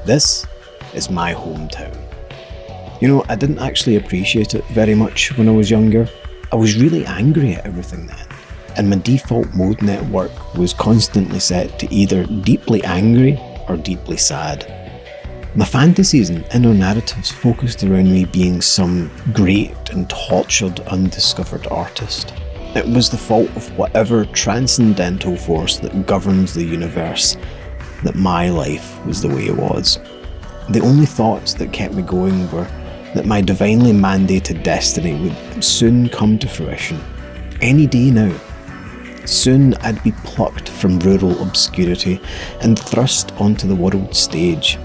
This is my hometown. You know, I didn't actually appreciate it very much when I was younger. I was really angry at everything then, and my default mode network was constantly set to either deeply angry or deeply sad. My fantasies and inner narratives focused around me being some great and tortured undiscovered artist. It was the fault of whatever transcendental force that governs the universe that my life was the way it was. The only thoughts that kept me going were that my divinely mandated destiny would soon come to fruition. Any day now. Soon I'd be plucked from rural obscurity and thrust onto the world stage.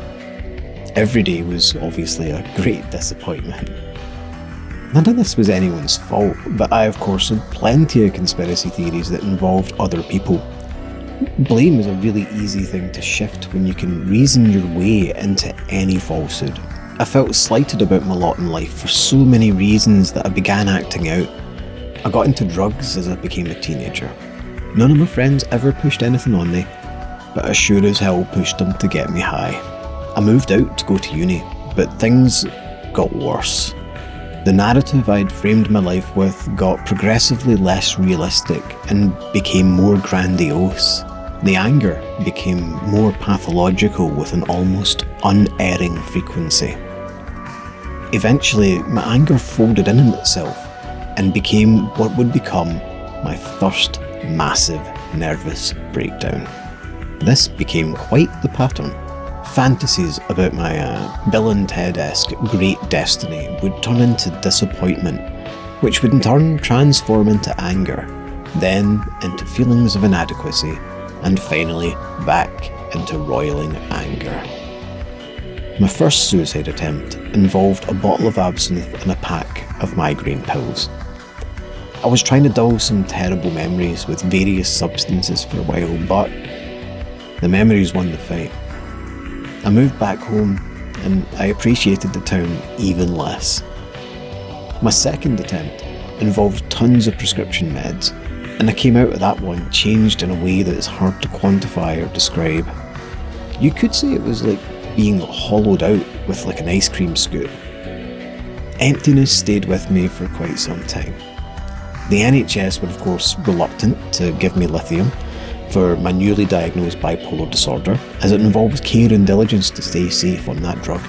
Every day was obviously a great disappointment. None of this was anyone's fault, but I of course had plenty of conspiracy theories that involved other people. Blame is a really easy thing to shift when you can reason your way into any falsehood. I felt slighted about my lot in life for so many reasons that I began acting out. I got into drugs as I became a teenager. None of my friends ever pushed anything on me, but I sure as hell pushed them to get me high. I moved out to go to uni, but things got worse. The narrative I'd framed my life with got progressively less realistic and became more grandiose. The anger became more pathological with an almost unerring frequency. Eventually, my anger folded in on itself and became what would become my first massive nervous breakdown. This became quite the pattern. Fantasies about my Bill and Ted-esque great destiny would turn into disappointment, which would in turn transform into anger, then into feelings of inadequacy, and finally back into roiling anger. My first suicide attempt involved a bottle of absinthe and a pack of migraine pills. I was trying to dull some terrible memories with various substances for a while, but the memories won the fight. I moved back home and I appreciated the town even less. My second attempt involved tons of prescription meds, and I came out of that one changed in a way that is hard to quantify or describe. You could say it was like being hollowed out with like an ice cream scoop. Emptiness stayed with me for quite some time. The NHS were of course reluctant to give me lithium for my newly diagnosed bipolar disorder, as it involves care and diligence to stay safe on that drug.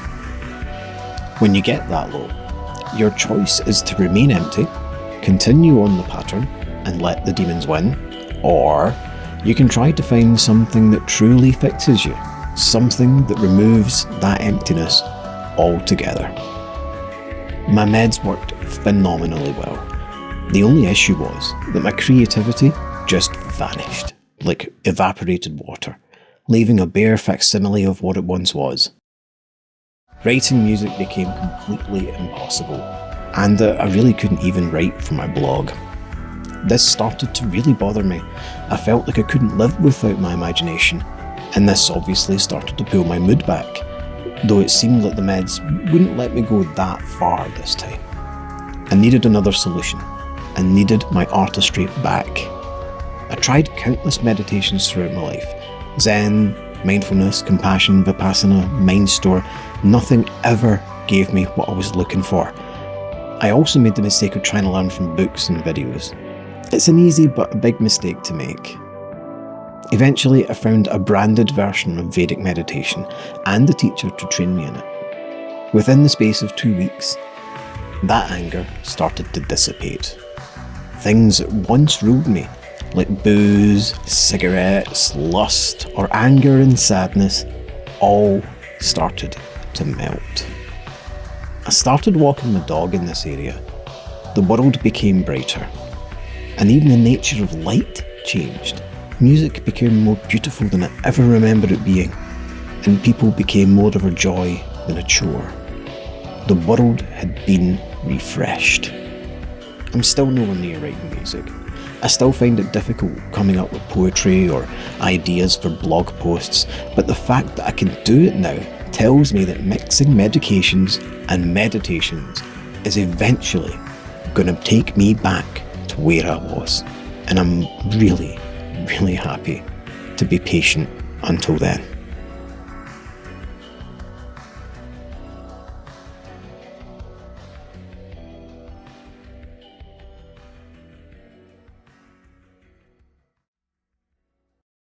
When you get that low, your choice is to remain empty, continue on the pattern and let the demons win, or you can try to find something that truly fixes you, something that removes that emptiness altogether. My meds worked phenomenally well. The only issue was that my creativity just vanished, like evaporated water, leaving a bare facsimile of what it once was. Writing music became completely impossible, and I really couldn't even write for my blog. This started to really bother me. I felt like I couldn't live without my imagination, and this obviously started to pull my mood back, though it seemed like the meds wouldn't let me go that far this time. I needed another solution. I needed my artistry back. I tried countless meditations throughout my life. Zen, mindfulness, compassion, vipassana, mind store. Nothing ever gave me what I was looking for. I also made the mistake of trying to learn from books and videos. It's an easy but a big mistake to make. Eventually, I found a branded version of Vedic meditation and a teacher to train me in it. Within the space of 2 weeks, that anger started to dissipate. Things that once ruled me, like booze, cigarettes, lust, or anger and sadness, all started to melt. I started walking my dog in this area. The world became brighter, and even the nature of light changed. Music became more beautiful than I ever remember it being, and people became more of a joy than a chore. The world had been refreshed. I'm still nowhere near writing music. I still find it difficult coming up with poetry or ideas for blog posts, but the fact that I can do it now tells me that mixing medications and meditations is eventually going to take me back to where I was. And I'm really, really happy to be patient until then.